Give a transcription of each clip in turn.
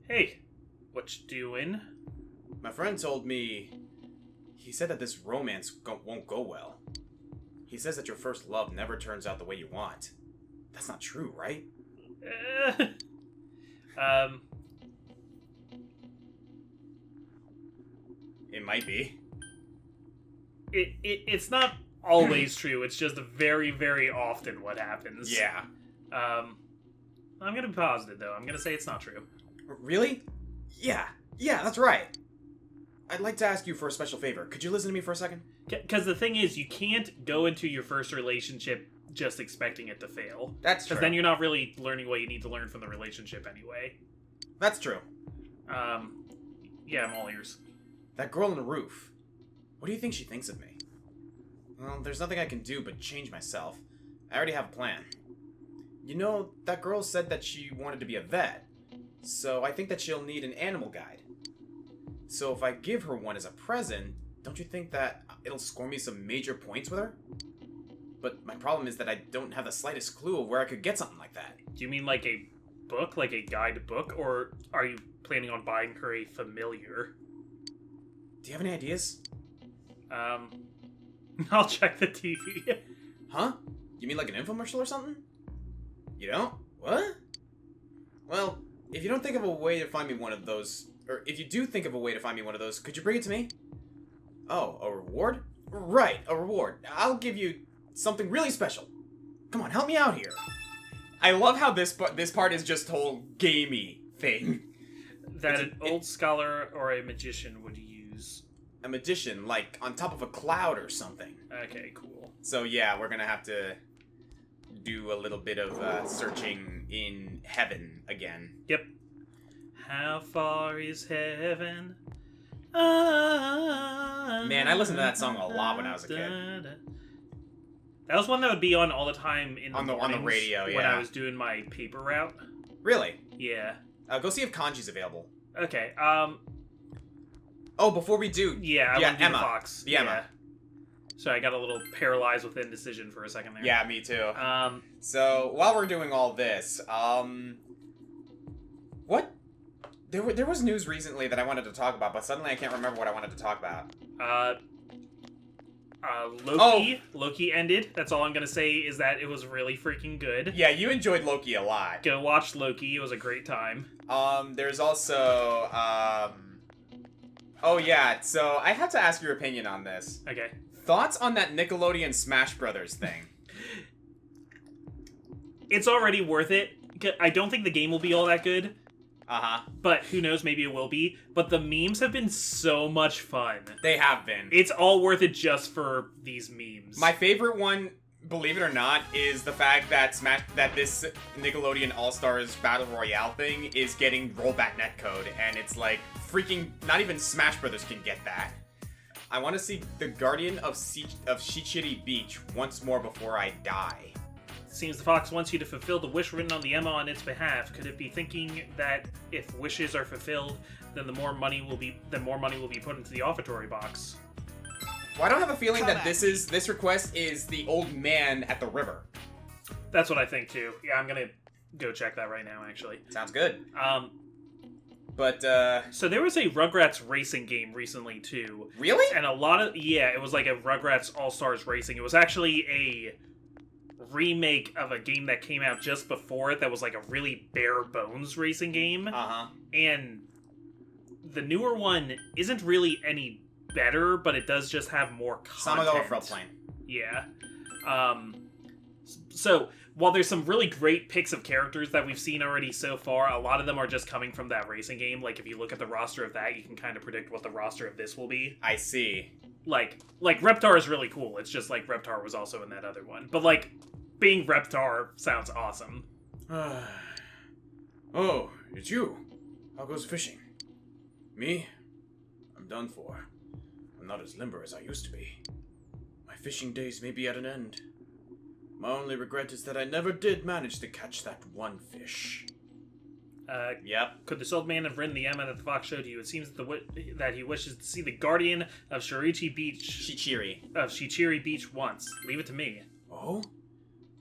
Hey, what you doing? My friend told me... He said that this romance won't go well. He says that your first love never turns out the way you want. That's not true, right? Uh, um, It might be. it's not always true. It's just very, very often what happens. Yeah. I'm gonna be positive though. I'm gonna say it's not true. Really? Yeah, that's right. I'd like to ask you for a special favor. Could you listen to me for a second? Because the thing is, you can't go into your first relationship just expecting it to fail. That's true. Because then you're not really learning what you need to learn from the relationship anyway. That's true. Yeah, I'm all ears. That girl on the roof. What do you think she thinks of me? Well, there's nothing I can do but change myself. I already have a plan. You know, that girl said that she wanted to be a vet. So I think that she'll need an animal guide. So if I give her one as a present, don't you think that it'll score me some major points with her? But my problem is that I don't have the slightest clue of where I could get something like that. Do you mean like a book, like a guide book, or are you planning on buying her a familiar? Do you have any ideas? I'll check the TV. Huh? You mean like an infomercial or something? You don't? What? Well, if you don't think of a way to find me one of those, or if you do think of a way to find me one of those, could you bring it to me? Oh, a reward? Right, a reward. I'll give you something really special. Come on, help me out here. I love how this part is just whole gamey thing. That an old scholar or a magician would use. A magician, like on top of a cloud or something. Okay, cool. So yeah, we're gonna have to do a little bit of searching in heaven again. Yep. How far is heaven? Man, I listened to that song a lot when I was a kid. That was one that would be on all the time in the on the radio, yeah. When I was doing my paper route. Really? Yeah. Go see if Kanji's available. Okay. Oh, before we do, Yeah, I want to do Emma. the Fox. The Emma. So I got a little paralyzed with indecision for a second there. Yeah, me too. So while we're doing all this, what? There was news recently that I wanted to talk about, but suddenly I can't remember what I wanted to talk about. Loki. Oh. Loki ended. That's all I'm gonna say is that it was really freaking good. Yeah, you enjoyed Loki a lot. Go watch Loki. It was a great time. There's also, oh yeah, so I have to ask your opinion on this. Okay. Thoughts on that Nickelodeon Smash Brothers thing? It's already worth it. I don't think the game will be all that good. Uh-huh. But who knows, maybe it will be. But the memes have been so much fun. They have been. It's all worth it just for these memes. My favorite one, believe it or not, is the fact that this Nickelodeon All-Stars Battle Royale thing is getting rollback netcode, and it's like, freaking, not even Smash Brothers can get that. I want to see the Guardian of Shichiri Beach once more before I die. Seems the Fox wants you to fulfill the wish written on the Emma on its behalf. Could it be thinking that if wishes are fulfilled, then more money will be put into the offertory box? Well, I don't have a feeling that this request is the old man at the river. That's what I think too. Yeah, I'm gonna go check that right now. Actually, sounds good. But so there was a Rugrats racing game recently too. Really? And it was like a Rugrats All Stars Racing. It was actually a remake of a game that came out just before it that was like a really bare bones racing game. Uh-huh. And the newer one isn't really any better, but it does just have more content. Samago Front Plane. Yeah. So while there's some really great picks of characters that we've seen already so far, a lot of them are just coming from that racing game. Like if you look at the roster of that, you can kind of predict what the roster of this will be. I see. Like Reptar is really cool. It's just like Reptar was also in that other one. But like being Reptar sounds awesome. Oh, it's you. How goes fishing? Me? I'm done for. I'm not as limber as I used to be. My fishing days may be at an end. My only regret is that I never did manage to catch that one fish. Yep. Could this old man have ridden the Emma that the Fox showed you? It seems that he wishes to see the Guardian of Shichiri Beach once. Leave it to me. Oh?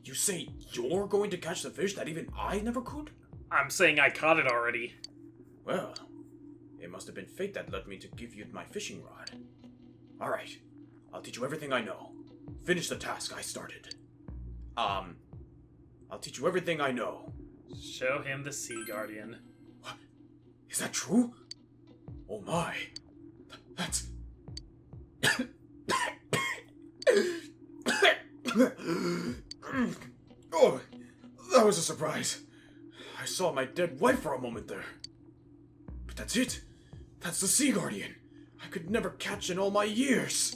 You say you're going to catch the fish that even I never could? I'm saying I caught it already. Well, it must have been fate that led me to give you my fishing rod. Alright, I'll teach you everything I know. Finish the task I started. I'll teach you everything I know. Show him the Sea Guardian. What? Is that true? Oh my. That's... Oh, that was a surprise. I saw my dead wife for a moment there. But that's it. That's the Sea Guardian. I could never catch in all my years.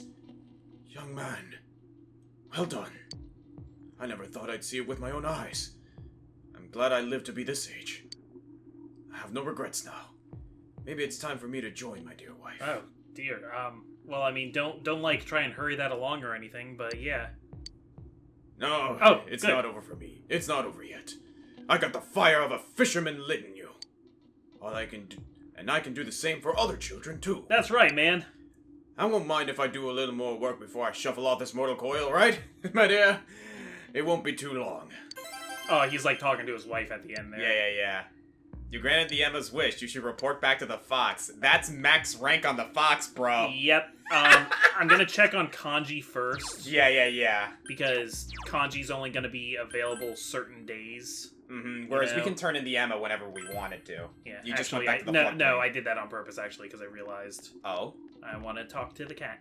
Young man, well done. I never thought I'd see it with my own eyes. I'm glad I lived to be this age. I have no regrets now. Maybe it's time for me to join my dear wife. Oh, dear. Well, I mean, don't like try and hurry that along or anything, but yeah. No, Oh, it's good. not over for me. It's not over yet. I got the fire of a fisherman lit in you. All I can do, and I can do the same for other children too. That's right, man. I won't mind if I do a little more work before I shuffle off this mortal coil, right? My dear, it won't be too long. Oh, he's like talking to his wife at the end there. Yeah. You granted the Emma's wish. You should report back to the Fox. That's max rank on the Fox, bro. Yep. I'm gonna check on kanji first. Yeah. Because kanji's only gonna be available certain days. Mm-hmm. Whereas You we know? can turn in the Emma whenever we wanted to. Yeah. You just actually, went back to the no, floodplain. I did that on purpose actually because I realized Oh? I want to talk to the cat.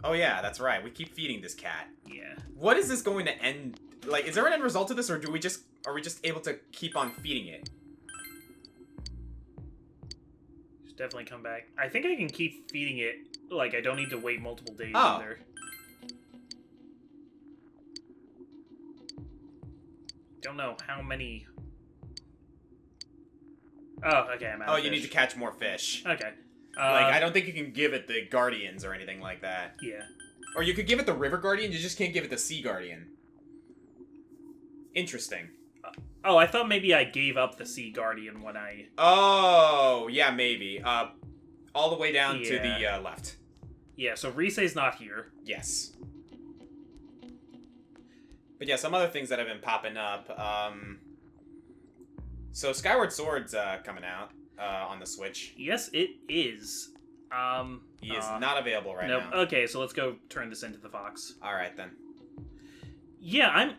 Oh yeah, that's right. We keep feeding this cat. Yeah. What is this going to end? Like, is there an end result to this, or are we just able to keep on feeding it? Just definitely come back. I think I can keep feeding it. Like I don't need to wait multiple days Oh. either. Don't know how many. Oh, okay, I'm out. Oh, of you need fish. to catch more fish. Okay. Like, I don't think you can give it the Guardians or anything like that. Yeah. Or you could give it the River Guardian, you just can't give it the Sea Guardian. Interesting. Oh, I thought maybe I gave up the Sea Guardian when I. Oh, yeah, maybe. All the way down to Yeah. the left. Yeah. So Risei's not here. Yes. But yeah, some other things that have been popping up. So Skyward Sword's coming out on the Switch. Yes, it is. He is not available right nope. now. Okay, so let's go turn this into the Fox. All right then. Yeah,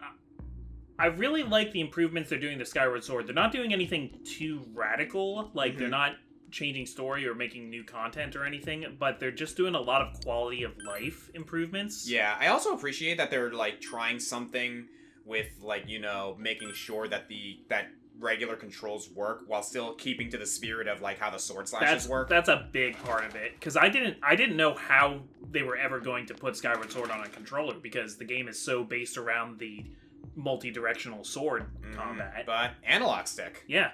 I really like the improvements they're doing to Skyward Sword. They're not doing anything too radical. Like, they're not changing story or making new content or anything, but they're just doing a lot of quality of life improvements. Yeah, I also appreciate that they're like trying something with like, you know, making sure that that regular controls work while still keeping to the spirit of like how the sword slashes work. That's a big part of it, because I didn't know how they were ever going to put Skyward Sword on a controller, because the game is so based around the multi-directional sword combat. But analog stick. Yeah.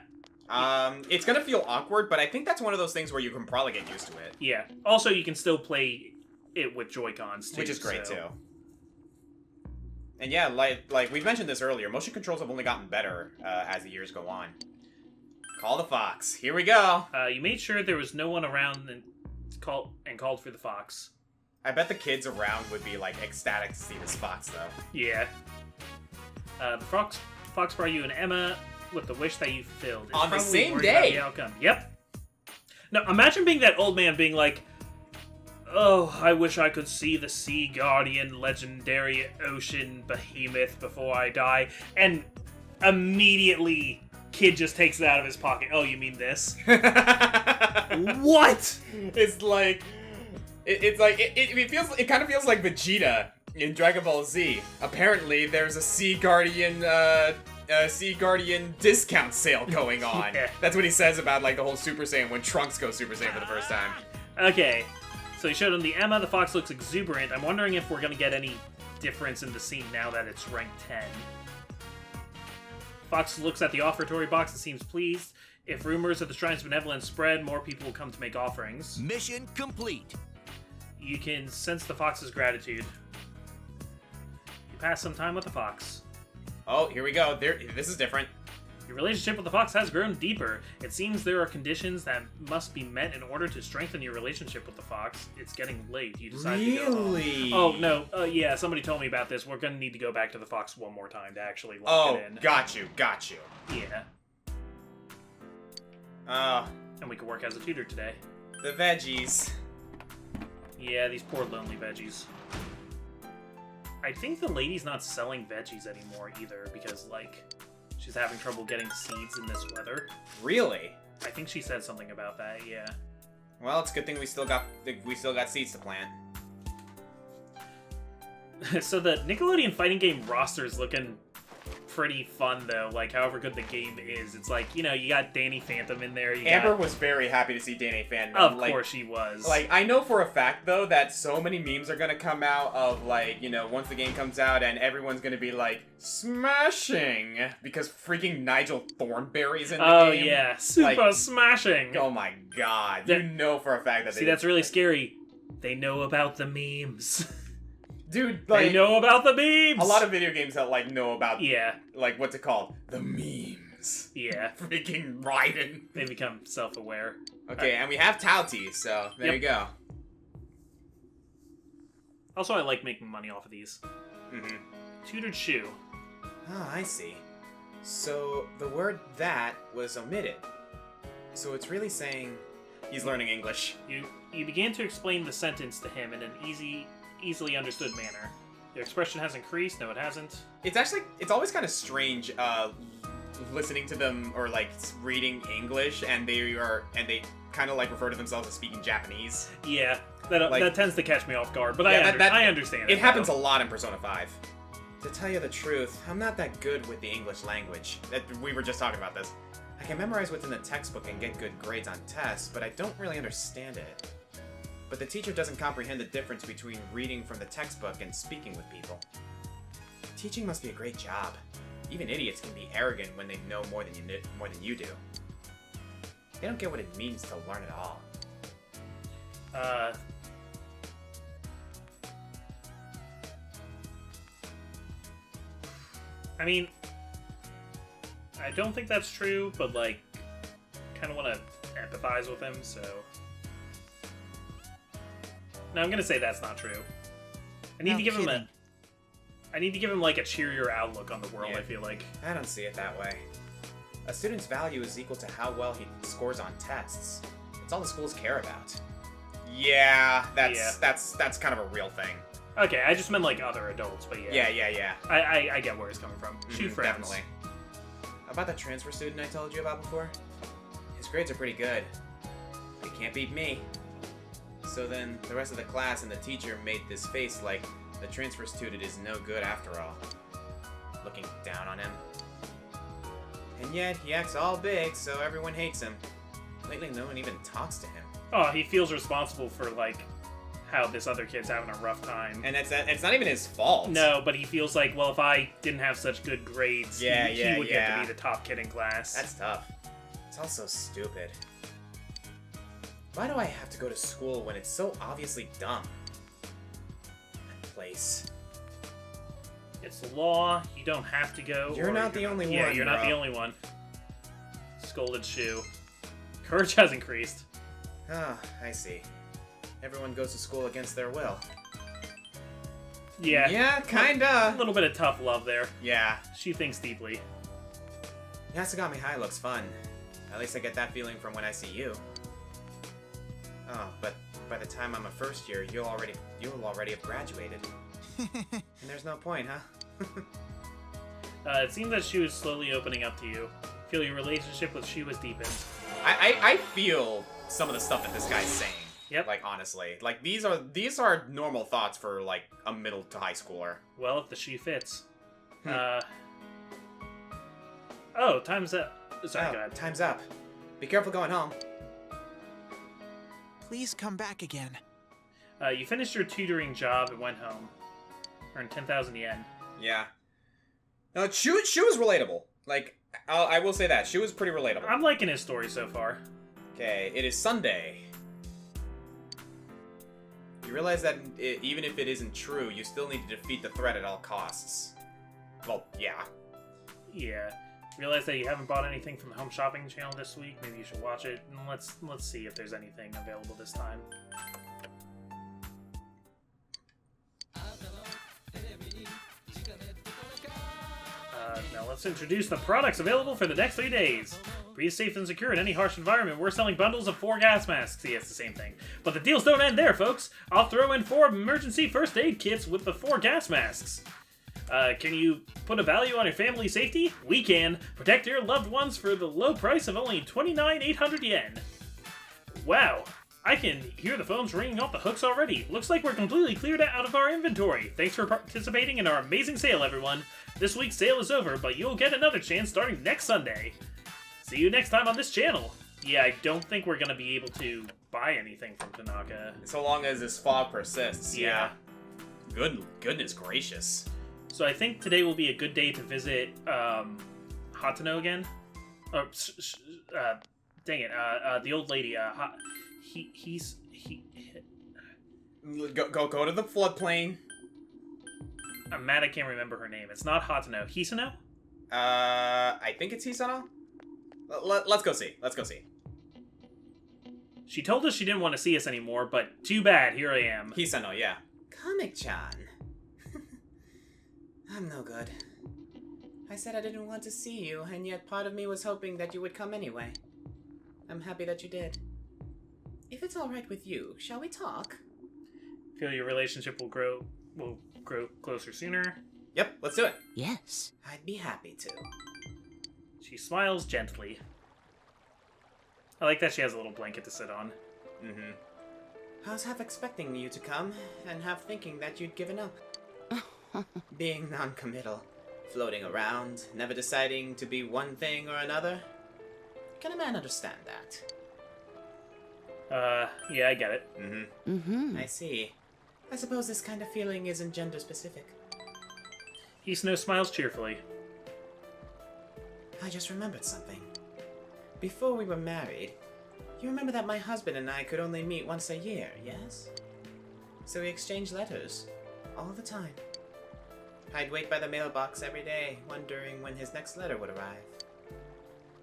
It's gonna feel awkward, but I think that's one of those things where you can probably get used to it. Yeah. Also, you can still play it with Joy-Cons too, Which is great so. too. And yeah, like we've mentioned this earlier, motion controls have only gotten better as the years go on. Call the Fox. Here we go. You made sure there was no one around and called for the Fox. I bet the kids around would be like ecstatic to see this Fox though. Yeah. The Fox brought you an Emma with the wish that you fulfilled. It's On the probably same worried about day. the outcome. Yep. Now imagine being that old man being like, "Oh, I wish I could see the Sea Guardian, legendary ocean behemoth before I die," and immediately kid just takes it out of his pocket. Oh, you mean this? What? It's like it kind of feels like Vegeta in Dragon Ball Z. Apparently, there's a Sea Guardian discount sale going on. Yeah. That's what he says about like the whole Super Saiyan when Trunks goes Super Saiyan for the first time. Okay, so he showed him the Emma. The Fox looks exuberant. I'm wondering if we're gonna get any difference in the scene now that it's rank 10. Fox looks at the offertory box and seems pleased. If rumors of the Shrine's benevolence spread, more people will come to make offerings. Mission complete. You can sense the Fox's gratitude. You pass some time with the Fox. Oh, here we go. This is different. Your relationship with the Fox has grown deeper. It seems there are conditions that must be met in order to strengthen your relationship with the Fox. It's getting late. You decide to go home. Really? Oh, no. Yeah, somebody told me about this. We're going to need to go back to the Fox one more time to actually lock it in. Got you. Yeah. Oh, And we could work as a tutor today. the veggies. Yeah, these poor lonely veggies. I think the lady's not selling veggies anymore either because, like, she's having trouble getting seeds in this weather. Really? I think she said something about that, yeah. Well, it's a good thing we still got seeds to plant. So the Nickelodeon fighting game roster is looking pretty fun, though. Like, however good the game is. It's like, you know, you got Danny Phantom in there. Amber was very happy to see Danny Phantom. Of course she was. Like, I know for a fact, though, that so many memes are gonna come out of, like, you know, once the game comes out and everyone's gonna be like, smashing! Because freaking Nigel Thornberry's in the game. Oh, yeah. Super Like, smashing! Oh my god. You know for a fact that See, that's really scary. They know about the memes. Dude, like... They know about the memes! A lot of video games that, like, know about... Yeah. Like, what's it called? The memes. Yeah. Freaking Raiden. They become self-aware. Okay, and we have Tauti, so there you go. Also, I like making money off of these. Mm-hmm. Tutored shoe. Oh, I see. So, the word that was omitted. So it's really saying he's learning English. You began to explain the sentence to him in an easily understood manner. Your expression has increased. No, it hasn't. It's always kind of strange, listening to them, or, like, reading English, and they kind of, like, refer to themselves as speaking Japanese. Yeah, that tends to catch me off guard, but I understand it. It happens a lot in Persona 5. To tell you the truth, I'm not that good with the English language. We were just talking about this. I can memorize what's in the textbook and get good grades on tests, but I don't really understand it. But the teacher doesn't comprehend the difference between reading from the textbook and speaking with people. Teaching must be a great job. Even idiots can be arrogant when they know more than you do. They don't get what it means to learn at all. I mean, I don't think that's true, but, like, kind of want to empathize with him, so... No, I'm gonna say that's not true. I need to give him like a cheerier outlook on the world. Yeah. I feel like I don't see it that way. A student's value is equal to how well he scores on tests. It's all the schools care about. Yeah, that's kind of a real thing. Okay, I just meant like other adults, but yeah. Yeah. I get where he's coming from. Shoot friends. Definitely. About the transfer student I told you about before? His grades are pretty good. But he can't beat me. So then, the rest of the class and the teacher made this face like the transfer student is no good after all. Looking down on him. And yet, he acts all big, so everyone hates him. Lately, no one even talks to him. Oh, he feels responsible for, like, how this other kid's having a rough time. And it's not even his fault. No, but he feels like, well, if I didn't have such good grades, he would get to be the top kid in class. That's tough. It's all so stupid. Why do I have to go to school when it's so obviously dumb? That place. It's the law. You don't have to go. You're not the only one. Yeah, you're not the only one. Scolded shoe. Courage has increased. Ah, I see. Everyone goes to school against their will. Yeah. Yeah, kinda. A little bit of tough love there. Yeah. She thinks deeply. Yasugami High looks fun. At least I get that feeling from when I see you. Oh, but by the time I'm a first year, you'll already have graduated. And there's no point, huh? It seems that Shu is slowly opening up to you. Feel your relationship with Shu has deepened. I feel some of the stuff that this guy's saying. Yep. Like, honestly. Like, these are normal thoughts for, like, a middle to high schooler. Well, if the shoe fits. Oh, time's up. Sorry, go ahead. Time's up. Be careful going home. Please come back again. You finished your tutoring job and went home. Earned 10,000 yen. Yeah. No, Shu was relatable. Like, I will say that. Shu was pretty relatable. I'm liking his story so far. Okay, it is Sunday. You realize that even if it isn't true, you still need to defeat the threat at all costs. Well, yeah. Yeah. Realize that you haven't bought anything from the home shopping channel this week. Maybe you should watch it, and let's see if there's anything available this time. Now let's introduce the products available for the next 3 days. Breathe safe and secure in any harsh environment. We're selling bundles of 4 gas masks. See, it's the same thing. But the deals don't end there, folks. I'll throw in 4 emergency first aid kits with the 4 gas masks. Can you put a value on your family's safety? We can. Protect your loved ones for the low price of only 29,800 yen. Wow. I can hear the phones ringing off the hooks already. Looks like we're completely cleared out of our inventory. Thanks for participating in our amazing sale, everyone. This week's sale is over, but you'll get another chance starting next Sunday. See you next time on this channel. Yeah, I don't think we're gonna be able to buy anything from Tanaka. So long as this fog persists. Yeah. Goodness gracious. So I think today will be a good day to visit Hatano again. Or, dang it, the old lady. Go to the floodplain. I'm mad I can't remember her name. It's not Hatano. Hisano? I think it's Hisano. Let's go see. Let's go see. She told us she didn't want to see us anymore, but too bad, here I am. Hisano, yeah. Comic-chan. I'm no good. I said I didn't want to see you, and yet part of me was hoping that you would come anyway. I'm happy that you did. If it's alright with you, shall we talk? Feel your relationship will grow closer sooner. Yep, let's do it. Yes. I'd be happy to. She smiles gently. I like that she has a little blanket to sit on. Mm-hmm. I was half expecting you to come, and half thinking that you'd given up. Being non-committal, floating around, never deciding to be one thing or another. Can a man understand that? Yeah, I get it. Mm-hmm. Mm-hmm. I see. I suppose this kind of feeling isn't gender-specific. Hisano smiles cheerfully. I just remembered something. Before we were married, you remember that my husband and I could only meet once a year, yes? So we exchanged letters, all the time. I'd wait by the mailbox every day, wondering when his next letter would arrive.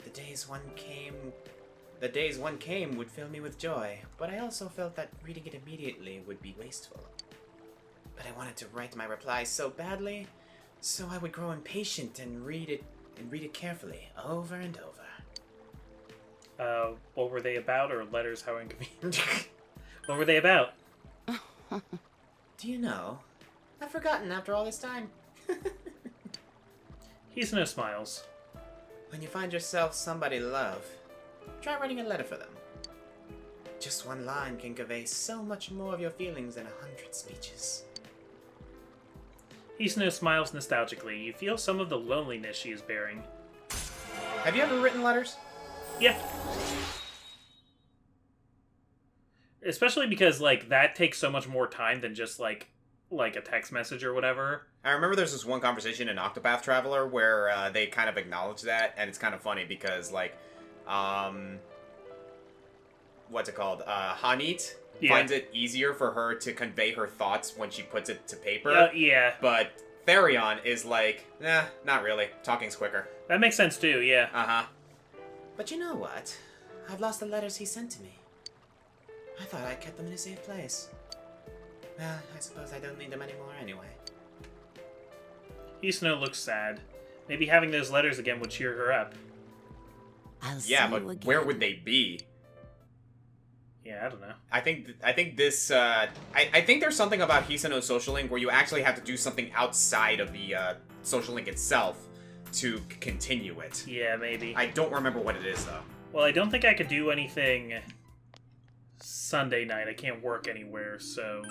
The days one came would fill me with joy, but I also felt that reading it immediately would be wasteful. But I wanted to write my replies so badly, so I would grow impatient and read it carefully, over and over. What were they about, or letters how inconvenient? What were they about? Do you know? I've forgotten after all this time. Hisano smiles. When you find yourself somebody to love, try writing a letter for them. Just one line can convey so much more of your feelings than 100 speeches. Hisano smiles nostalgically. You feel some of the loneliness she is bearing. Have you ever written letters? Yeah. Especially because, like, that takes so much more time than just, like a text message or whatever. I remember there's this one conversation in Octopath Traveler where they kind of acknowledge that, and it's kind of funny because, like, what's it called? Hanit finds it easier for her to convey her thoughts when she puts it to paper. Yeah. But Therion is like, nah, not really. Talking's quicker. That makes sense too, yeah. Uh-huh. But you know what? I've lost the letters he sent to me. I thought I kept them in a safe place. Well, I suppose I don't need them anymore anyway. Hisano looks sad. Maybe having those letters again would cheer her up. I'll see Yeah, you but again. where would they be? Yeah, I don't know. I think this, I think there's something about Hisano's social link where you actually have to do something outside of the, social link itself to continue it. Yeah, maybe. I don't remember what it is, though. Well, I don't think I could do anything Sunday night. I can't work anywhere, so...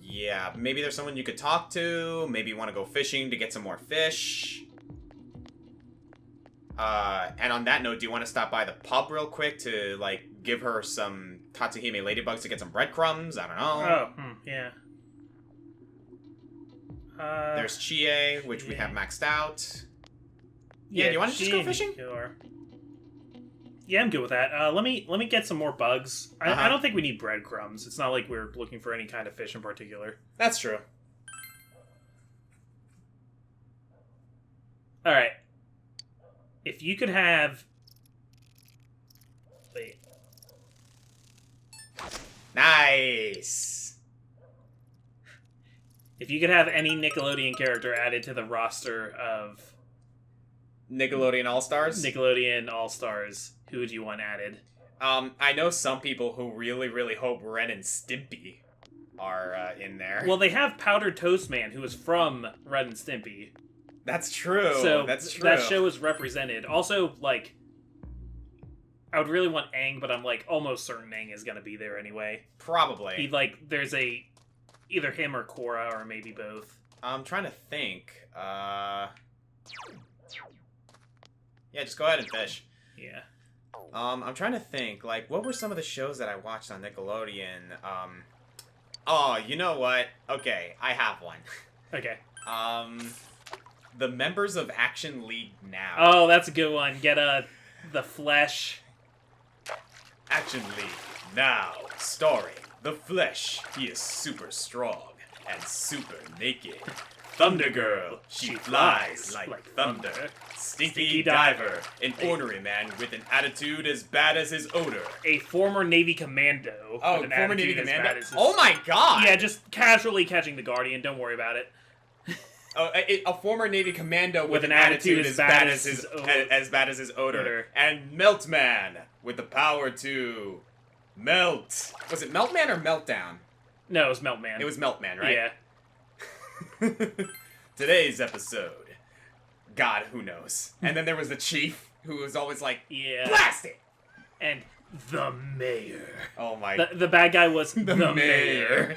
Yeah, maybe there's someone you could talk to. Maybe you want to go fishing to get some more fish. And on that note, do you want to stop by the pub real quick to, like, give her some Tatsuhime ladybugs to get some breadcrumbs? I don't know. Oh, yeah. There's Chie, which we have maxed out. Yeah, do you want to just Chie go fishing? Sure. Yeah, I'm good with that. Let me get some more bugs. I don't think we need breadcrumbs. It's not like we're looking for any kind of fish in particular. That's true. Alright. If you could have... Wait. Nice! If you could have any Nickelodeon character added to the roster of Nickelodeon All-Stars? Nickelodeon All-Stars. Who would you want added? I know some people who really, really hope Ren and Stimpy are in there. Well, they have Powdered Toast Man, who is from Ren and Stimpy. That's true. So that's true. that show is represented. Also, like, I would really want Aang, but I'm like almost certain Aang is gonna be there anyway. Probably. There's either him or Korra, or maybe both. I'm trying to think. Yeah, just go ahead and fish. Yeah. I'm trying to think, like, what were some of the shows that I watched on Nickelodeon? Oh, you know what? Okay, I have one. Okay. The members of Action League Now. Oh, that's a good one. Get the Flesh. Action League Now. Story. The Flesh. He is super strong and super naked. Thunder Girl. She flies like thunder. Stinky Diver. An ornery man with an attitude as bad as his odor. A former Navy commando. Oh, with an former Navy attitude as commando? bad as his... Oh my god! Yeah, just casually catching the Guardian. Don't worry about it. Oh, a former Navy commando with an attitude as bad as his odor. And Meltman with the power to melt. Was it Meltman or Meltdown? No, it was Meltman. It was Meltman, right? Yeah. Today's episode. God, who knows? And then there was the chief, who was always like, Yeah. blast it! And the mayor. Oh my... The bad guy was the mayor.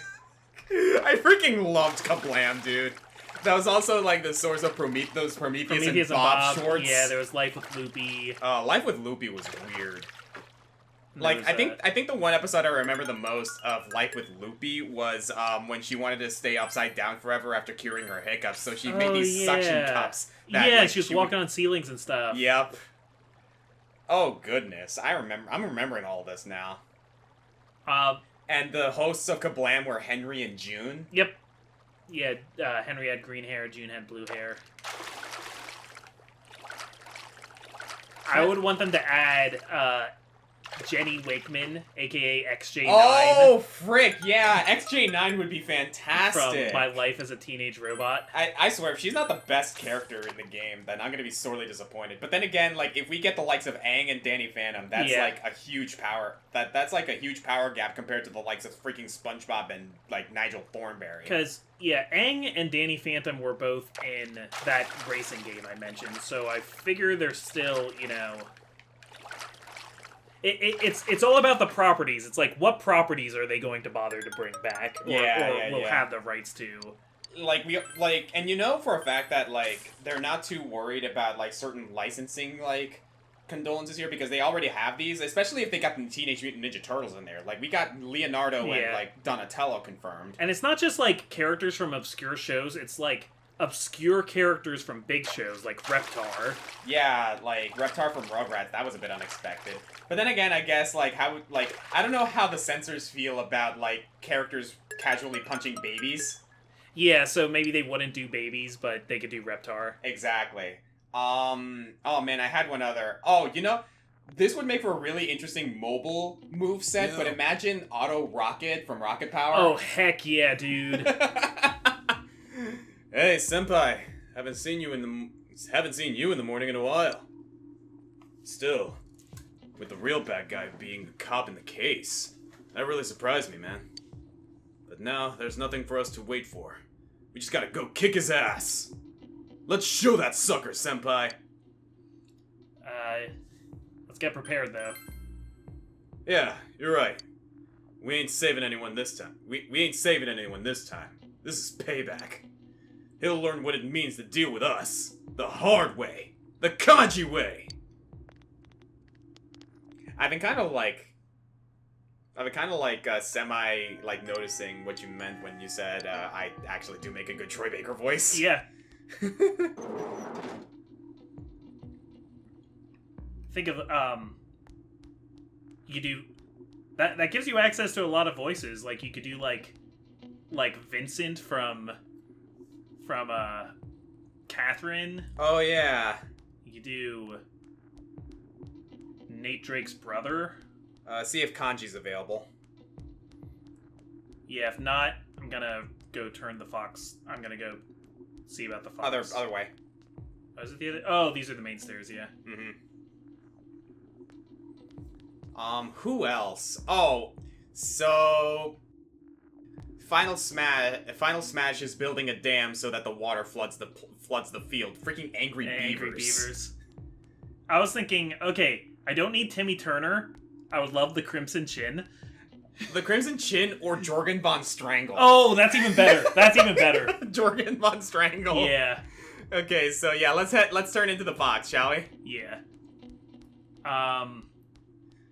I freaking loved Kablam, dude. That was also like the source of Prometheus and Bob Shorts. Yeah, there was Life with Loopy. Life with Loopy was weird. Like, I think the one episode I remember the most of Life with Loopy was when she wanted to stay upside down forever after curing her hiccups, so she made these suction cups. That, she was walking on ceilings and stuff. Yep. Oh goodness, I'm remembering all this now. And the hosts of Kablam were Henry and June. Yep. Yeah, Henry had green hair, June had blue hair. I would want them to add Jenny Wakeman, aka XJ9. Oh, frick, yeah. XJ9 would be fantastic. From My Life as a Teenage Robot. I swear, if she's not the best character in the game, then I'm going to be sorely disappointed. But then again, like, if we get the likes of Aang and Danny Phantom, that's like a huge power. That's like a huge power gap compared to the likes of freaking SpongeBob and, like, Nigel Thornberry. Because, yeah, Aang and Danny Phantom were both in that racing game I mentioned, so I figure they're still, you know... It's all about the properties. It's like, what properties are they going to bother to bring back, or will have the rights to? And you know for a fact that like they're not too worried about like certain licensing like condolences here because they already have these, especially if they got the Teenage Mutant Ninja Turtles in there. Like we got Leonardo and like Donatello confirmed. And it's not just like characters from obscure shows. It's like obscure characters from big shows like Reptar. Yeah, like Reptar from Rugrats. That was a bit unexpected. But then again, I guess like I don't know how the censors feel about like characters casually punching babies. Yeah, so maybe they wouldn't do babies, but they could do Reptar. Exactly. Oh man, I had one other. Oh, you know, this would make for a really interesting mobile move set. But imagine Auto Rocket from Rocket Power. Oh heck yeah, dude. Hey, senpai. Haven't seen you in the morning in a while. Still, with the real bad guy being the cop in the case, that really surprised me, man. But now there's nothing for us to wait for. We just gotta go kick his ass. Let's show that sucker, senpai. Let's get prepared though. Yeah, you're right. We ain't saving anyone this time. We ain't saving anyone this time. This is payback. He'll learn what it means to deal with us. The hard way. The kanji way. I've been kind of semi noticing what you meant when you said I actually do make a good Troy Baker voice. Yeah. Think of you do that gives you access to a lot of voices. Like you could do like Vincent from Catherine. Oh yeah. You could do Nate Drake's brother. See if kanji's available. Yeah, if not, I'm gonna go turn the fox. I'm gonna go see about the fox. Other way. Oh, is it the other? Oh, these are the main stairs, yeah. Who else? Oh, so Final Smash is building a dam so that the water floods the field. Freaking angry beavers. I was thinking, okay, I don't need Timmy Turner. I would love the Crimson Chin. The Crimson Chin or Jorgen von Strangle. Oh, that's even better. That's even better. Jorgen von Strangle. Yeah. Okay, so yeah, let's turn into the fox, shall we? Yeah.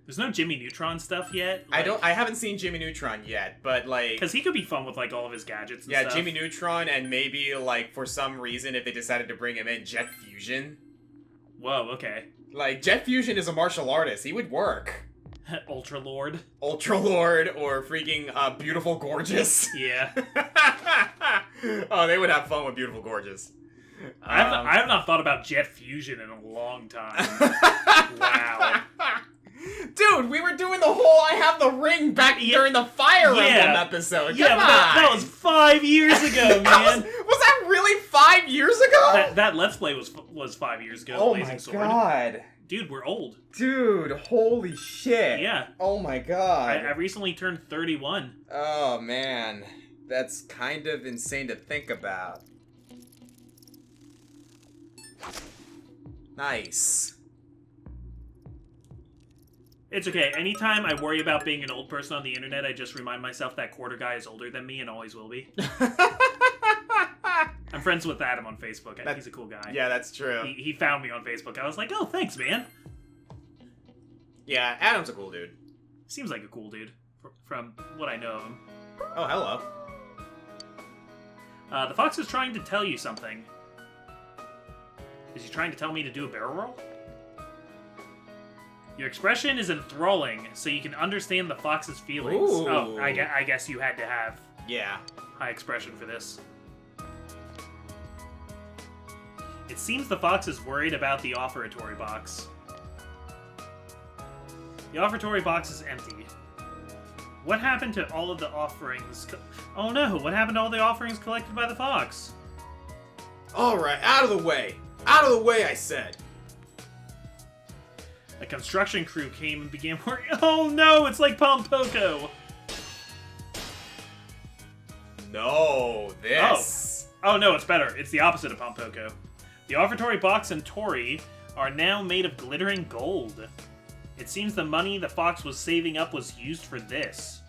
There's no Jimmy Neutron stuff yet. Like, I haven't seen Jimmy Neutron yet, but like, because he could be fun with like all of his gadgets and stuff. Yeah, Jimmy Neutron, and maybe like for some reason if they decided to bring him in, Jet Fusion. Whoa, okay. Like Jet Fusion is a martial artist. He would work. Ultra Lord, or freaking Beautiful Gorgeous. Yeah. Oh, they would have fun with Beautiful Gorgeous. I have not thought about Jet Fusion in a long time. Wow. Dude, we were doing the whole I have the ring back during the Fire Emblem episode. Yeah, but that was 5 years ago, man. Was that really 5 years ago? That Let's Play was 5 years ago. Oh Blazing my Sword. god. Dude, we're old. Dude, holy shit. Yeah. Oh my god. I recently turned 31. Oh man. That's kind of insane to think about. Nice. It's okay. Anytime I worry about being an old person on the internet, I just remind myself that Quarter Guy is older than me and always will be. I'm friends with Adam on Facebook. He's a cool guy. Yeah, that's true. He found me on Facebook. I was like, oh, thanks, man. Yeah, Adam's a cool dude. Seems like a cool dude, from what I know of him. Oh, hello. The fox is trying to tell you something. Is he trying to tell me to do a barrel roll? Your expression is enthralling, so you can understand the fox's feelings. Ooh. Oh, I guess you had to have yeah high expression for this. It seems the fox is worried about the offertory box. The offertory box is empty. What happened to all of the offerings? Oh no, what happened to all the offerings collected by the fox? Alright, out of the way! Out of the way, I said! A construction crew came and began working. Oh no, it's like Pompoko! No, this. Oh no, it's better. It's the opposite of Pompoko. The offertory box and Tori are now made of glittering gold. It seems the money the fox was saving up was used for this.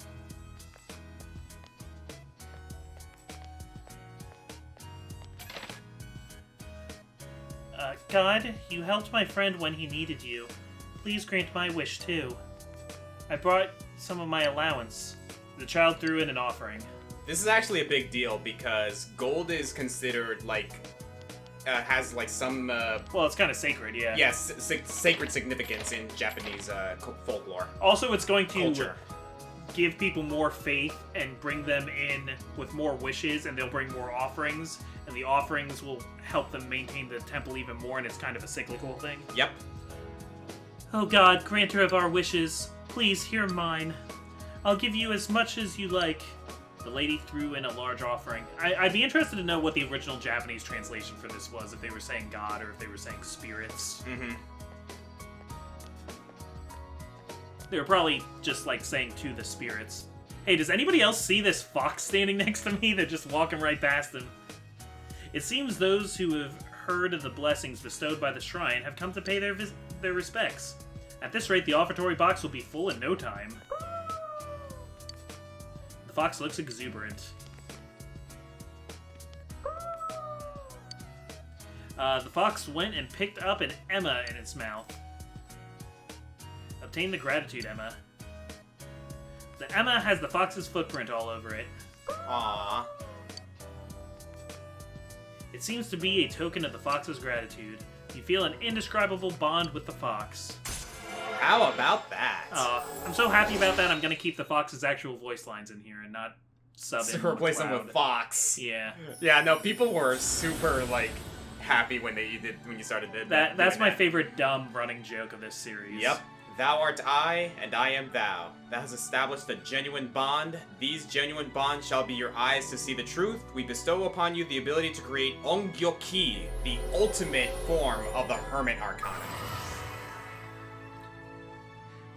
God, you helped my friend when he needed you. Please grant my wish, too. I brought some of my allowance. The child threw in an offering. This is actually a big deal because gold is considered, like, has, like, some, well, it's kind of sacred, yeah. Yes, sacred significance in Japanese, folklore. Also, it's going to culture. Give people more faith and bring them in with more wishes, and they'll bring more offerings, and the offerings will help them maintain the temple even more, and it's kind of a cyclical thing. Yep. Oh God, granter of our wishes, please hear mine. I'll give you as much as you like. The lady threw in a large offering. I'd be interested to know what the original Japanese translation for this was, if they were saying God or if they were saying spirits. Mm-hmm. They were probably just, like, saying to the spirits. Hey, does anybody else see this fox standing next to me? They're just walking right past him. It seems those who have heard of the blessings bestowed by the shrine have come to pay their respects. At this rate, the offertory box will be full in no time. The fox looks exuberant. The fox went and picked up an Emma in its mouth. Obtain the gratitude, Emma. The Emma has the fox's footprint all over it. Aww. It seems to be a token of the fox's gratitude. You feel an indescribable bond with the fox. How about that? I'm so happy about that. I'm gonna keep the fox's actual voice lines in here and not sub it. Replace them with Fox. Yeah. Yeah. No, people were super like happy when you started That's my favorite dumb running joke of this series. Yep. Thou art I, and I am thou. Thou hast established a genuine bond. These genuine bonds shall be your eyes to see the truth. We bestow upon you the ability to create Ongyoki, the ultimate form of the Hermit Arcana.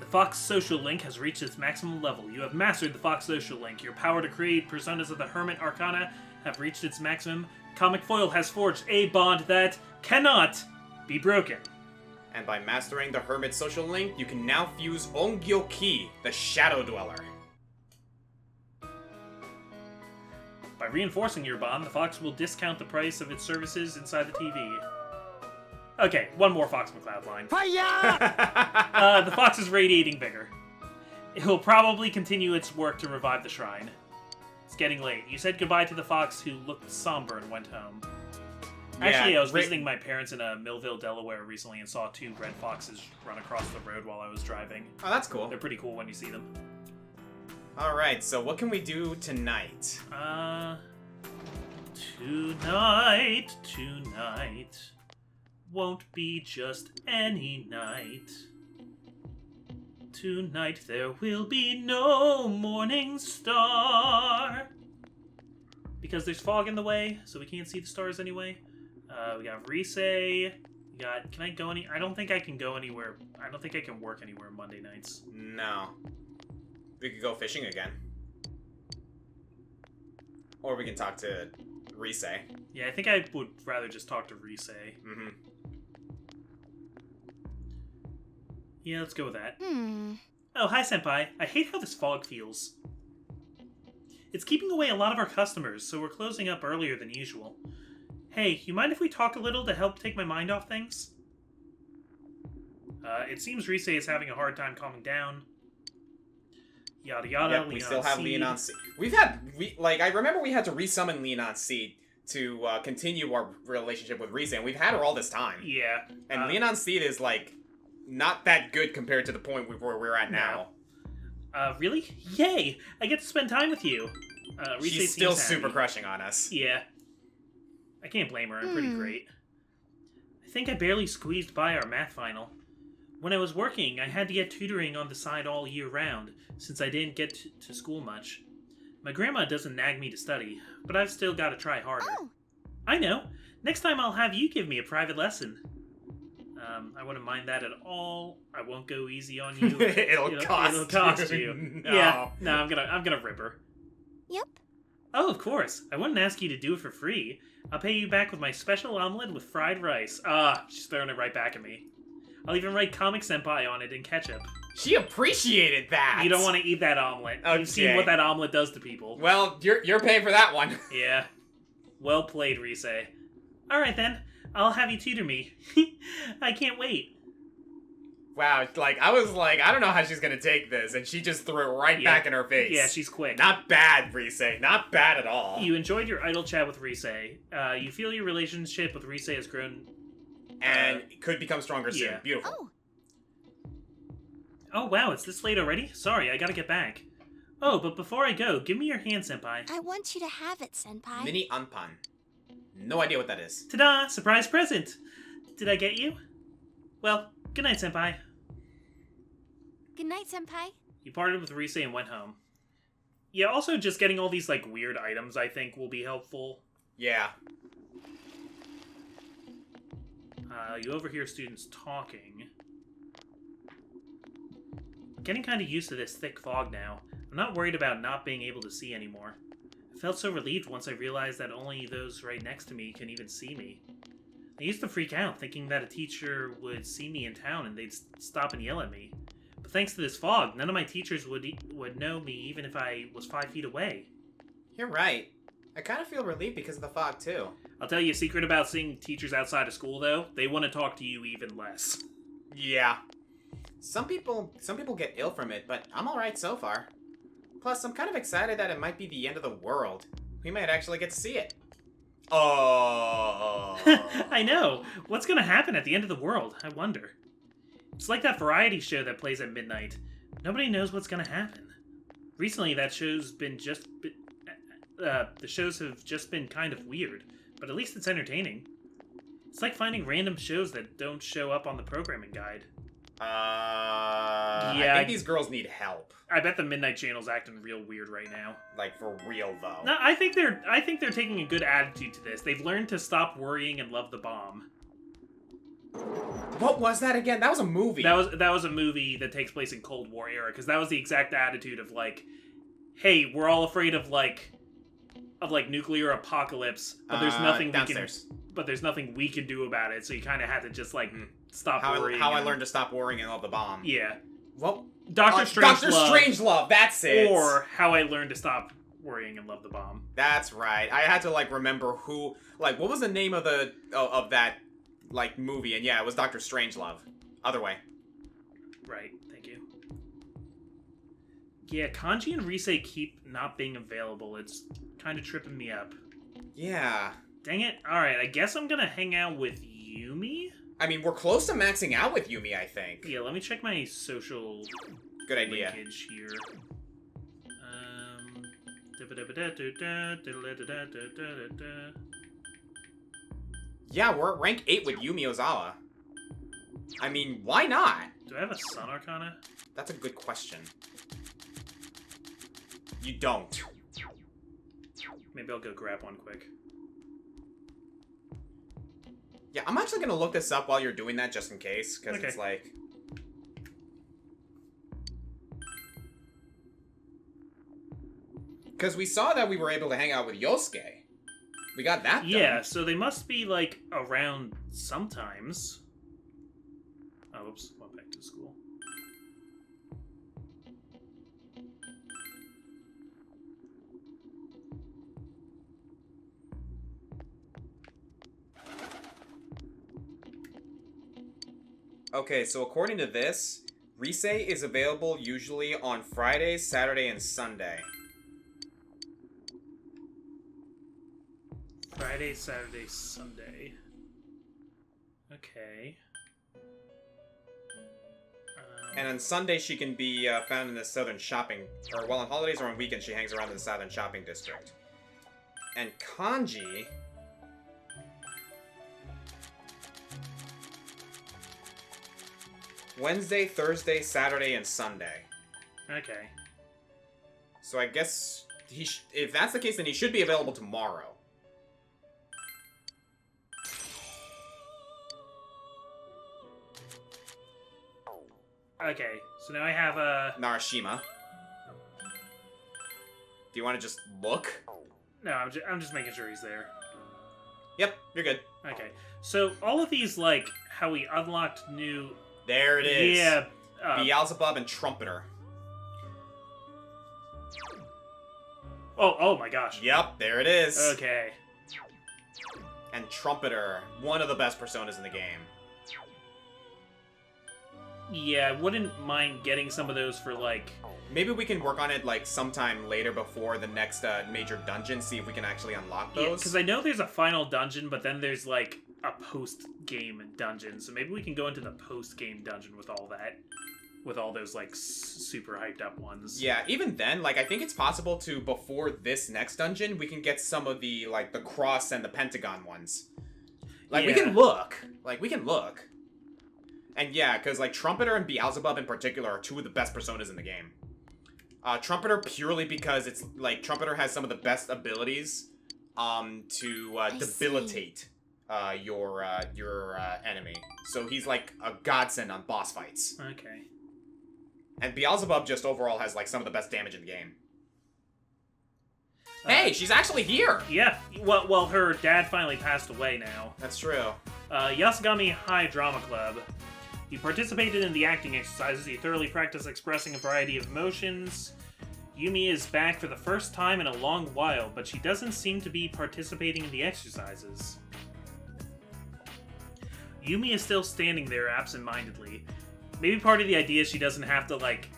The Fox Social Link has reached its maximum level. You have mastered the Fox Social Link. Your power to create personas of the Hermit Arcana have reached its maximum. Comic Foil has forged a bond that cannot be broken. And by mastering the Hermit Social Link, you can now fuse Ongyoki, the Shadow Dweller. By reinforcing your bond, the Fox will discount the price of its services inside the TV. Okay, one more Fox McCloud line. The Fox is radiating vigor. It will probably continue its work to revive the shrine. It's getting late. You said goodbye to the Fox who looked somber and went home. Actually, I was visiting my parents in Millville, Delaware recently and saw 2 red foxes run across the road while I was driving. Oh, that's cool. They're pretty cool when you see them. Alright, so what can we do tonight? Tonight won't be just any night. Tonight there will be no morning star. Because there's fog in the way, so we can't see the stars anyway. We got Rise. We got... Can I go any... I don't think I can go anywhere. I don't think I can work anywhere Monday nights. No. We could go fishing again. Or we can talk to Rise. Yeah, I think I would rather just talk to Rise. Mm-hmm. Yeah, let's go with that. Oh, hi, Senpai. I hate how this fog feels. It's keeping away a lot of our customers, so we're closing up earlier than usual. Hey, you mind if we talk a little to help take my mind off things? It seems Rise is having a hard time calming down. Yada yada, Yep, we still have Leonon Seed. I remember we had to resummon Leonon Seed to continue our relationship with Rise, and we've had her all this time. Yeah. And Leonon Seed is, not that good compared to the point where we're at now. Really? Yay! I get to spend time with you. She's still super crushing on us. Yeah. I can't blame her, I'm pretty great. I think I barely squeezed by our math final. When I was working, I had to get tutoring on the side all year round, since I didn't get to school much. My grandma doesn't nag me to study, but I've still got to try harder. Oh. I know! Next time I'll have you give me a private lesson. I wouldn't mind that at all. I won't go easy on you. It'll cost you. No. Yeah, no, I'm gonna rip her. Yep. Oh, of course. I wouldn't ask you to do it for free. I'll pay you back with my special omelet with fried rice. She's throwing it right back at me. I'll even write Comic Senpai on it in ketchup. She appreciated that. You don't want to eat that omelet. Okay. You've seen what that omelet does to people. Well, you're paying for that one. Yeah. Well played, Rise. Alright then. I'll have you tutor me. I can't wait. Wow, I was like, I don't know how she's gonna take this, and she just threw it right back in her face. Yeah, she's quick. Not bad, Rise. Not bad at all. You enjoyed your idle chat with Rise. You feel your relationship with Rise has grown... And could become stronger soon. Yeah. Beautiful. Oh. Oh, wow, it's this late already? Sorry, I gotta get back. Oh, but before I go, give me your hand, Senpai. I want you to have it, Senpai. Mini Anpan. No idea what that is. Ta-da! Surprise present! Did I get you? Well, good night, Senpai. Good night, Senpai. You parted with Rise and went home. Yeah, also just getting all these, weird items, I think, will be helpful. Yeah. You overhear students talking. Getting kind of used to this thick fog now. I'm not worried about not being able to see anymore. I felt so relieved once I realized that only those right next to me can even see me. I used to freak out, thinking that a teacher would see me in town and they'd stop and yell at me. But thanks to this fog, none of my teachers would know me even if I was 5 feet away. You're right. I kind of feel relieved because of the fog, too. I'll tell you a secret about seeing teachers outside of school, though. They want to talk to you even less. Yeah. Some people get ill from it, but I'm alright so far. Plus, I'm kind of excited that it might be the end of the world. We might actually get to see it. Oh. I know. What's going to happen at the end of the world? I wonder. It's like that variety show that plays at midnight. Nobody knows what's going to happen. Recently, that show's been the shows have just been kind of weird, but at least it's entertaining. It's like finding random shows that don't show up on the programming guide. I think these girls need help. I bet the Midnight Channel's acting real weird right now. Like, for real, though. No, I think they're taking a good attitude to this. They've learned to stop worrying and love the bomb. What was that again? That was a movie. That was a movie that takes place in Cold War era, because that was the exact attitude of like, hey, we're all afraid of nuclear apocalypse, but there's nothing downstairs. There's nothing we can do about it. So you kind of had to just like stop worrying. How I learned to stop worrying and love the bomb. Yeah. Well, Doctor Strangelove. That's it. Or How I Learned to Stop Worrying and Love the Bomb. That's right. I had to like remember who, like, what was the name of that like movie? And yeah, it was Doctor Strangelove. Other way. Right. Thank you. Yeah, Kanji and Rise keep not being available. It's kind of tripping me up. Yeah. Dang it. Alright, I guess I'm gonna hang out with Yumi? I mean, we're close to maxing out with Yumi, I think. Yeah, let me check my social Good idea. linkage here. Yeah, we're at rank 8 with Yumi Ozawa. I mean, why not? Do I have a Sun Arcana? That's a good question. You don't. Maybe I'll go grab one quick. Yeah, I'm actually gonna look this up while you're doing that, just in case, because Okay. it's like... Because we saw that we were able to hang out with Yosuke. We got that done. Yeah, so they must be, like, around sometimes. Oh, oops. Went back to school. Okay, so according to this, Rise is available usually on Friday, Saturday, and Sunday. Friday, Saturday, Sunday. Okay. And on Sunday, she can be found in the southern shopping... Or, well, on holidays or on weekends, she hangs around in the southern shopping district. And Kanji... Wednesday, Thursday, Saturday, and Sunday. Okay. So I guess if that's the case, then he should be available tomorrow. Okay, so now I have a... Narashima. Do you want to just look? No, I'm just making sure he's there. Yep, you're good. Okay, so all of these, like, how we unlocked new... There it is. Yeah. Beelzebub and Trumpeter. Oh my gosh. Yep, there it is. Okay. And Trumpeter, one of the best personas in the game. Yeah, I wouldn't mind getting some of those for, like... Maybe we can work on it, like, sometime later before the next major dungeon, see if we can actually unlock those. Yeah, because I know there's a final dungeon, but then there's, like, a post-game dungeon. So maybe we can go into the post-game dungeon with all that. With all those, like, super hyped-up ones. Yeah, even then, like, I think it's possible to, before this next dungeon, we can get some of the, like, the cross and the pentagon ones. Like, we can look. Like, we can look. And yeah, because, like, Trumpeter and Beelzebub in particular are two of the best personas in the game. Trumpeter purely because it's, like, Trumpeter has some of the best abilities to debilitate your enemy. So he's, like, a godsend on boss fights. Okay. And Beelzebub just overall has, like, some of the best damage in the game. Hey, she's actually here! Yeah, well, her dad finally passed away now. That's true. Yasugami High Drama Club. He participated in the acting exercises. He thoroughly practiced expressing a variety of emotions. Yumi is back for the first time in a long while, but she doesn't seem to be participating in the exercises. Yumi is still standing there absent-mindedly. Maybe part of the idea is she doesn't have to, like,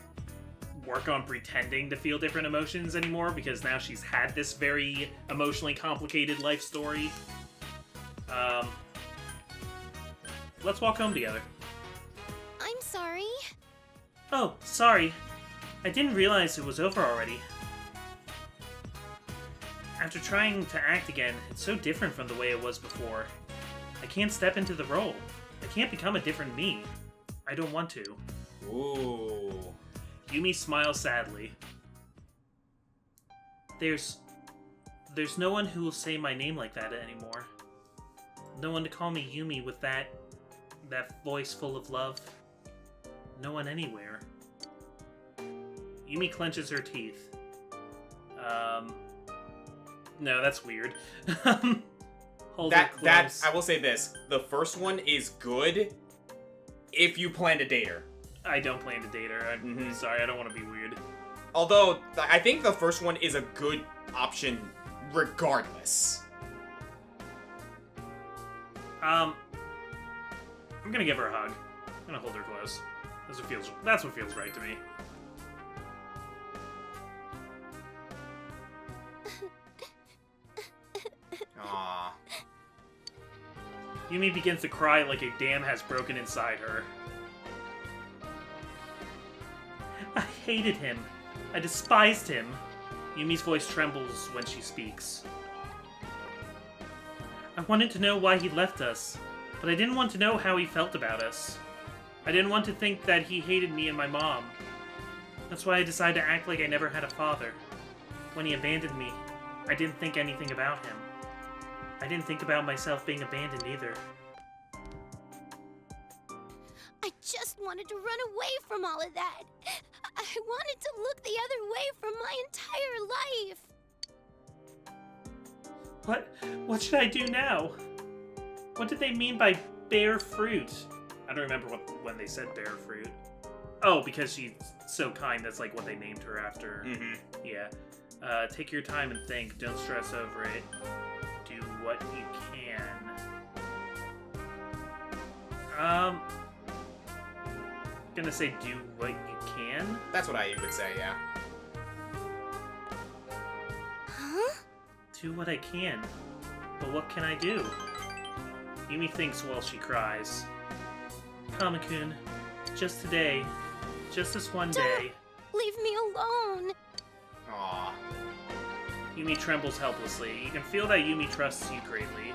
work on pretending to feel different emotions anymore, because now she's had this very emotionally complicated life story. Let's walk home together. I'm sorry. Oh, sorry. I didn't realize it was over already. After trying to act again, it's so different from the way it was before. I can't step into the role. I can't become a different me. I don't want to. Ooh. Yumi smiles sadly. There's no one who will say my name like that anymore. No one to call me Yumi with that voice full of love. No one anywhere. Yumi clenches her teeth. No, that's weird. Hold her close. I will say this. The first one is good if you plan to date her. I don't plan to date her. I'm sorry, I don't want to be weird. Although, I think the first one is a good option regardless. I'm gonna give her a hug. I'm gonna hold her close. That's what feels right to me. Aww. Yumi begins to cry like a dam has broken inside her. I hated him. I despised him. Yumi's voice trembles when she speaks. I wanted to know why he left us, but I didn't want to know how he felt about us. I didn't want to think that he hated me and my mom. That's why I decided to act like I never had a father. When he abandoned me, I didn't think anything about him. I didn't think about myself being abandoned either. I just wanted to run away from all of that. I wanted to look the other way for my entire life. What should I do now? What did they mean by bear fruit? I don't remember when they said bear fruit. Oh, because she's so kind, that's like what they named her after. Mm-hmm. Yeah. Take your time and think. Don't stress over it. Do what you can. Gonna say do what you can. That's what I would say, yeah. Huh? Do what I can. But what can I do? Yumi thinks while she cries. Kamakun, just today. Just this one day. Leave me alone. Aww. Yumi trembles helplessly. You can feel that Yumi trusts you greatly.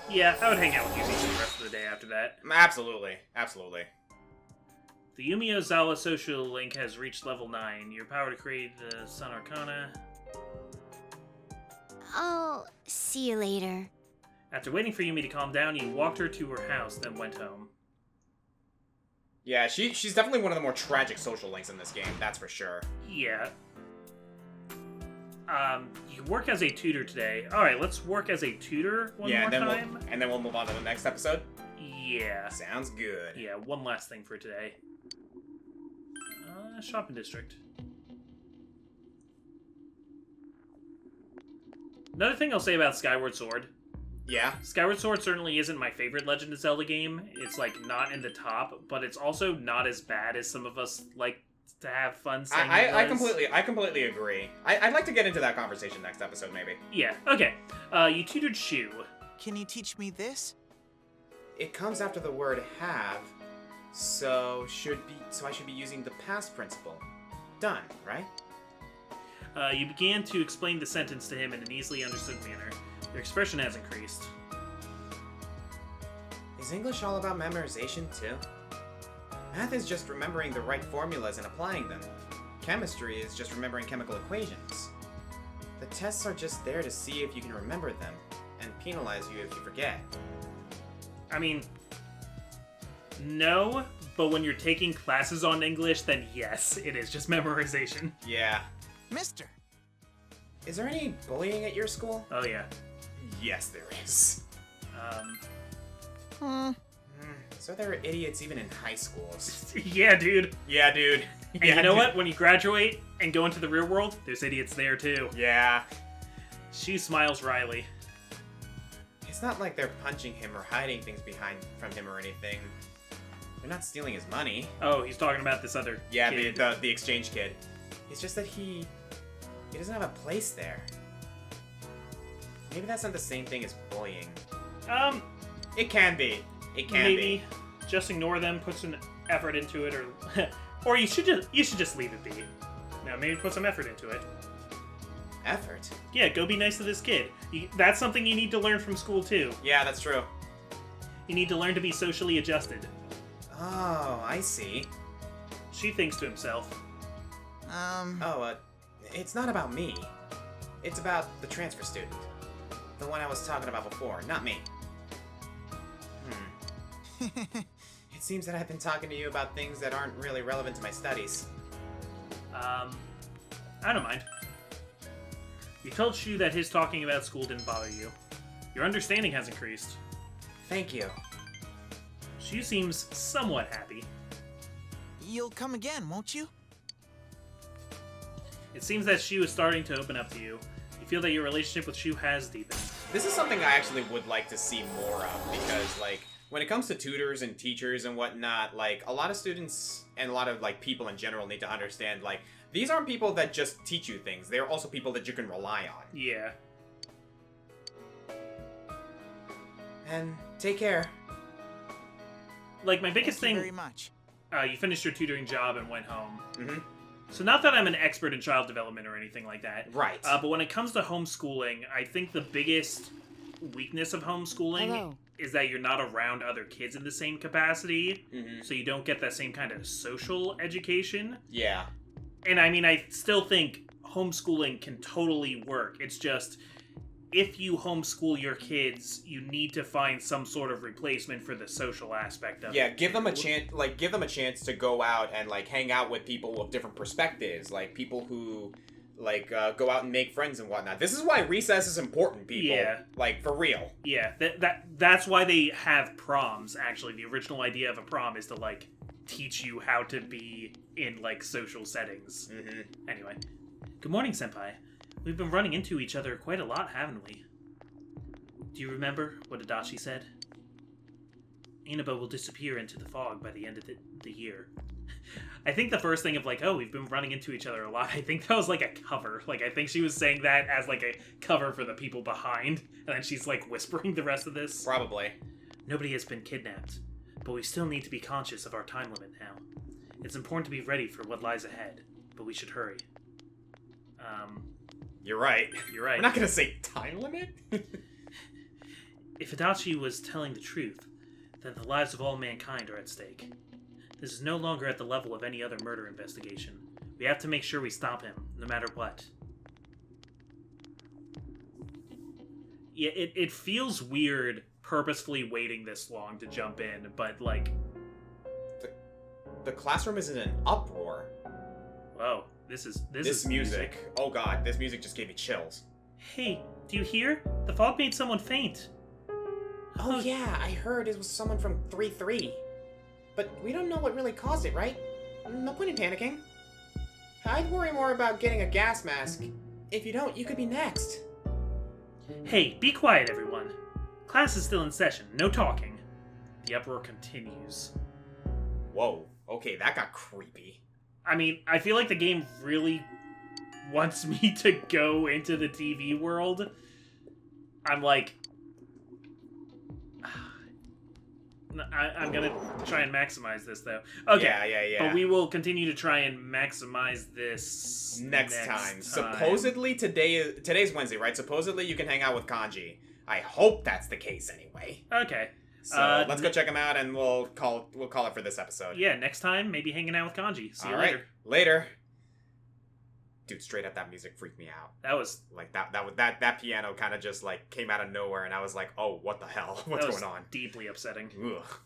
Yeah, I would hang out with Yumi for the rest of the day after that. Absolutely. Absolutely. The Yumi Ozawa social link has reached level 9. Your power to create the Sun Arcana. I'll see you later. After waiting for Yumi to calm down, you walked her to her house, then went home. Yeah, she's definitely one of the more tragic social links in this game, that's for sure. Yeah. You work as a tutor today. Alright, let's work as a tutor one more time. And then we'll move on to the next episode? Yeah. Sounds good. Yeah, one last thing for today. Shopping district. Another thing I'll say about Skyward Sword. Yeah? Skyward Sword certainly isn't my favorite Legend of Zelda game. It's, like, not in the top, but it's also not as bad as some of us like to have fun saying I completely agree. I'd like to get into that conversation next episode, maybe. Yeah, okay. You tutored Shu. Can you teach me this? It comes after the word have, so I should be using the past principle. Done, right? You began to explain the sentence to him in an easily understood manner. Your expression has increased. Is English all about memorization, too? Math is just remembering the right formulas and applying them. Chemistry is just remembering chemical equations. The tests are just there to see if you can remember them, and penalize you if you forget. I mean, no, but when you're taking classes on English, then yes, it is just memorization. Yeah. Mister. Is there any bullying at your school? Oh, yeah. Yes, there is. So there are idiots even in high schools. Yeah, dude. Yeah, dude. And you know what? When you graduate and go into the real world, there's idiots there, too. Yeah. She smiles wryly. It's not like they're punching him or hiding things from him or anything. They're not stealing his money. Oh, he's talking about this other kid. The exchange kid. It's just that he doesn't have a place there. Maybe that's not the same thing as bullying. It can be. It can maybe. Just ignore them, put some effort into it, or you should just leave it be. No, maybe put some effort into it. Effort? Yeah, go be nice to this kid. That's something you need to learn from school too. Yeah, that's true. You need to learn to be socially adjusted. Oh, I see. She thinks to himself. It's not about me. It's about the transfer student. The one I was talking about before, not me. It seems that I've been talking to you about things that aren't really relevant to my studies. I don't mind. You told Shu that his talking about school didn't bother you. Your understanding has increased. Thank you. Shu seems somewhat happy. You'll come again, won't you? It seems that Shu is starting to open up to you. You feel that your relationship with Shu has deepened. This is something I actually would like to see more of, because, like, when it comes to tutors and teachers and whatnot, like, a lot of students and a lot of, like, people in general need to understand, like, these aren't people that just teach you things. They're also people that you can rely on. Yeah. And take care. Like, my biggest Thank you thing... very much. You finished your tutoring job and went home. Mm-hmm. So not that I'm an expert in child development or anything like that. Right. But when it comes to homeschooling, I think the biggest weakness of homeschooling is that you're not around other kids in the same capacity, so you don't get that same kind of social education. Yeah. And I mean, I still think homeschooling can totally work. It's just, if you homeschool your kids, you need to find some sort of replacement for the social aspect of it. Yeah, give them a chance. Like, give them a chance to go out and like hang out with people with different perspectives, like people who, like, go out and make friends and whatnot. This is why recess is important, people. Yeah. Like, for real. Yeah, that's why they have proms. Actually, the original idea of a prom is to like teach you how to be in like social settings. Anyway, good morning, senpai. We've been running into each other quite a lot, haven't we? Do you remember what Adachi said? Inaba will disappear into the fog by the end of the year. I think the first thing of like, oh, we've been running into each other a lot, I think that was like a cover. Like, I think she was saying that as like a cover for the people behind, and then she's like whispering the rest of this. Probably. Nobody has been kidnapped, but we still need to be conscious of our time limit now. It's important to be ready for what lies ahead, but we should hurry. You're right. You're right. We're not gonna say time limit? If Adachi was telling the truth, then the lives of all mankind are at stake. This is no longer at the level of any other murder investigation. We have to make sure we stop him, no matter what. Yeah, it feels weird purposefully waiting this long to jump in, but like... The classroom is in an uproar. Whoa, this is music. Oh god, this music just gave me chills. Hey, do you hear? The fog made someone faint. Oh yeah, I heard it was someone from 3-3. But we don't know what really caused it, right? No point in panicking. I'd worry more about getting a gas mask. If you don't, you could be next. Hey, be quiet, everyone. Class is still in session. No talking. The uproar continues. Whoa. Okay, that got creepy. I mean, I feel like the game really wants me to go into the TV world. I'm like... I'm gonna try and maximize this, though. Okay. Yeah. But we will continue to try and maximize this next time. Supposedly today's Wednesday, right? Supposedly you can hang out with Kanji. I hope that's the case anyway. Okay. So let's go check him out, and we'll call it for this episode. Yeah, next time maybe hanging out with Kanji. See you All later. right. Later. Dude, straight up, that music freaked me out. That was like that piano kind of just like came out of nowhere, and I was like, oh, what the hell? What's going on? Deeply upsetting. Ugh.